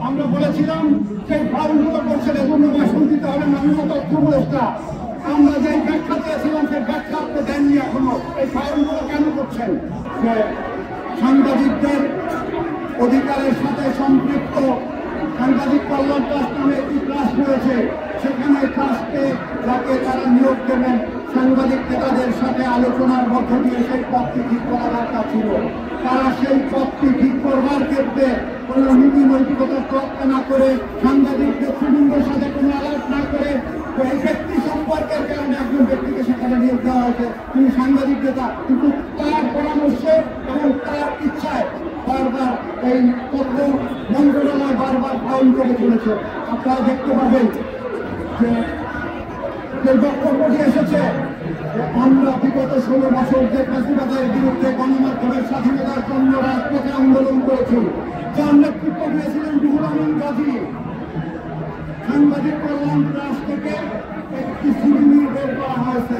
আমরা বলেছিলাম সেই ফাউলগুলো করছেন এজন্য মাসুল দিতে হবে মাননীয় তথ্য উপদেষ্টা। আমরা যে ব্যাখ্যা চেয়েছিলাম সেই ব্যাখ্যা আপনি দেননি এখনো। এই ফাউলগুলো কেন করছেন? যে সাংবাদিকদের অধিকারের সাথে সম্পৃক্ত সাংবাদিক কল্যাণ ট্রাস্ট নামে একটি ট্রাস্ট রয়েছে, সেখানে ট্রাস্টে যাকে তারা নিয়োগ দেবেন সাংবাদিক নেতাদের সাথে আলোচনার মধ্য দিয়ে সেই পদটি ঠিক করা দরকার ছিল। তারা সেই পদটি ঠিক করবার ক্ষেত্রে কোন নীতি নৈতিকতার তোয়াক্কা না করে, সাংবাদিক নেতৃবৃন্দের সাথে কোনো আলাপ না করে, এই ব্যক্তি সম্পর্কের কারণে একজন ব্যক্তিকে সেখানে নিয়োগ দেওয়া হয়েছে, তিনি সাংবাদিক নেতা, কিন্তু তার পরামর্শে এবং তার ইচ্ছায় বারবার এই তথ্য মন্ত্রণালয় বারবার ফাউল করে চলেছে। আপনারা দেখতে পাবেন যে বক্তব্যটি এসেছে, আমরা বিগত 16 বছর যে ফ্যাসিবাদের বিরুদ্ধে গণমাধ্যমের স্বাধীনতার জন্য রাজপথে আন্দোলন করেছি, যার নেতৃত্ব দিয়েছিলেন রুহুল আমিন গাজী। সাংবাদিক কল্যাণ ট্রাস্ট থেকে একটি সিডি বের করা হয়েছে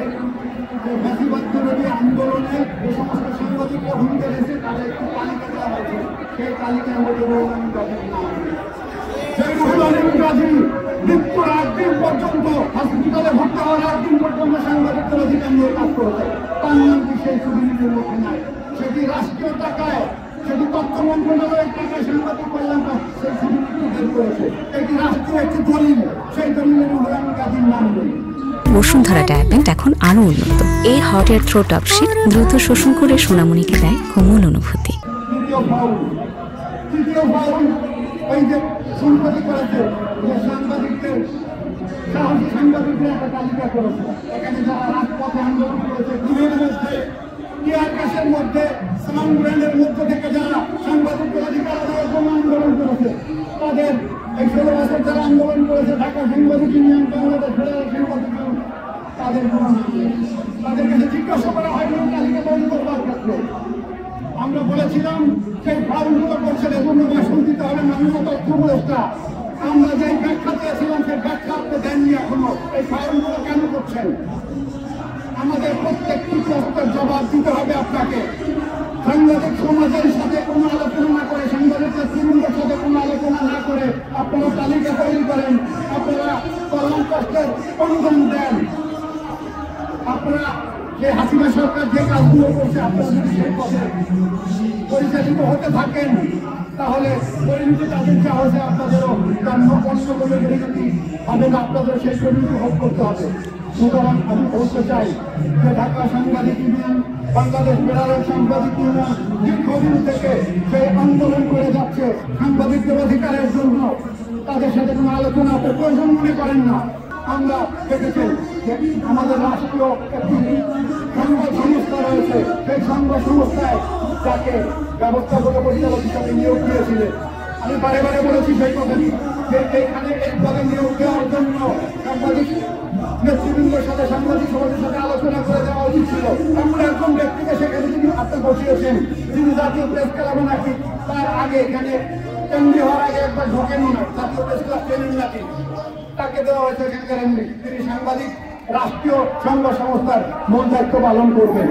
যে ফ্যাসিবাদ বিরোধী আন্দোলনে যে সমস্ত সাংবাদিকরা ভূমিকা দিয়েছে তাদের একটি তালিকা দেওয়া হয়েছে। সেই তালিকার মধ্যে রুহুল আমিন গাজীর নাম। সেই রুহুল আমিন গাজী মৃত্যুর 8 দিন পর্যন্ত হসপিটালে ভর্তি হওয়ার 8 দিন পর্যন্ত সাংবাদিকদের অধিকার নিয়ে কাজ করেছে। তার নাম কি সেই সুবিধার মধ্যে নাই? সেটি রাষ্ট্রীয় টাকায়, সেটি তথ্য মন্ত্রণালয়ের টাকায় সাংবাদিক কল্যাণ সেই সুবিধা বের করেছে। এটি রাষ্ট্রীয় একটি দলিল, সেই দলিলের রুহুল আমিন গাজীর নাম নেই। বসুন্ধরা ডায়াপেন্ট এখন আরো উন্নত। এই hot air through top sheet দ্রুত শোষণ করে সোনামণিকে দেয় কোমল অনুভূতি। তৃতীয় ফাউল ওই যে সম্পত্তি করেছে, যে সাংবাদিকদের সাহসী সাংবাদিকদের একটা তালিকা করেছে। এখানে যারা রাজপথে আন্দোলন করেছে, ঘুমের মধ্যে, টিয়ার গ্যাসের মধ্যে, সাউন্ড ব্র্যান্ডের মধ্যে থেকে যারা সাংবাদিকদের অধিকার আদায়ের জন্য আন্দোলন করেছে, তাদের এই 16 বছর যারা আন্দোলন করেছে, ঢাকা সাংবাদিক ইউনিয়ন, বাংলাদেশ ফেডারেল সাংবাদিক ইউনিয়ন, তাদের তাদের কাছে জিজ্ঞাসা করা হয়নি তালিকা তৈরি করবার ক্ষেত্রে। আমরা বলেছিলাম সেই ফাউলগুলো করছেন এজন্য মাসুল দিতে হবে মাননীয় তথ্য উপদেষ্টা। আমরা যে ব্যাখ্যা চেয়েছিলাম সেই ব্যাখ্যা আপনি দেননি এখনো। এই ফাউলগুলো কেন করছেন? আমাদের প্রত্যেকটি প্রশ্নের জবাব দিতে হবে আপনাকে। সাংবাদিক সমাজের সাথে কোনো আলোচনা না করে, সাংবাদিক নেতৃবৃন্দের সাথে কোনো আলোচনা না করে আপনারা তালিকা তৈরি করেন, আপনারা কল্যাণ ট্রাস্টের অনুদান দেন, আপনারা যে হাসিনা সরকার যে কাজগুলো করছে আপনারা যদি সেই পথে পরিচালিত হতে থাকেন, তাহলে পরিণতি তাদের যা হয়েছে আপনাদেরও জন্ম কষ্ট করে পরিণতি হবে না, আপনাদের সেই পরিণতি ভোগ করতে হবে। সুতরাং আমি বলতে চাই যে ঢাকা সাংবাদিক ইউনিয়ন, বাংলাদেশ ফেডারেল সাংবাদিক ইউনিয়ন দীর্ঘদিন থেকে সেই আন্দোলন করে যাচ্ছে সাংবাদিকদের অধিকারের জন্য। তাদের সাথে কোনো আলোচনা প্রয়োজন মনে করেন না। আমরা দেখেছি যে আমাদের রাষ্ট্রীয় একটি সংবাদ সংস্থা রয়েছে, সেই সংবাদ সংস্থায় যাকে ব্যবস্থাপনা পরিচালক হিসাবে নিয়োগ দিয়েছিলেন। আমি বারে বারে বলেছি সেই কথাটি যে এইখানে এই পদে নিয়োগ দেওয়ার জন্য সাংবাদিক নেতৃবৃন্দের সাথে, সাংবাদিক সমাজের সাথে আলোচনা করে দেওয়া উচিত ছিল। এমন একজন ব্যক্তিকে সেখানে যিনি আপনি বসিয়েছেন, যিনি জাতীয় প্রেস ক্লাবে নাকি তার আগে এখানে এমডি হওয়ার আগে একবার ঢোকেনও না, জাতীয় প্রেস ক্লাব চেনেন নাকি, তাকে দেওয়া হয়েছে এখানকার এমডি। তিনি সাংবাদিক রাষ্ট্রীয় সংবাদ সংস্থার মূল দায়িত্ব পালন করবেন।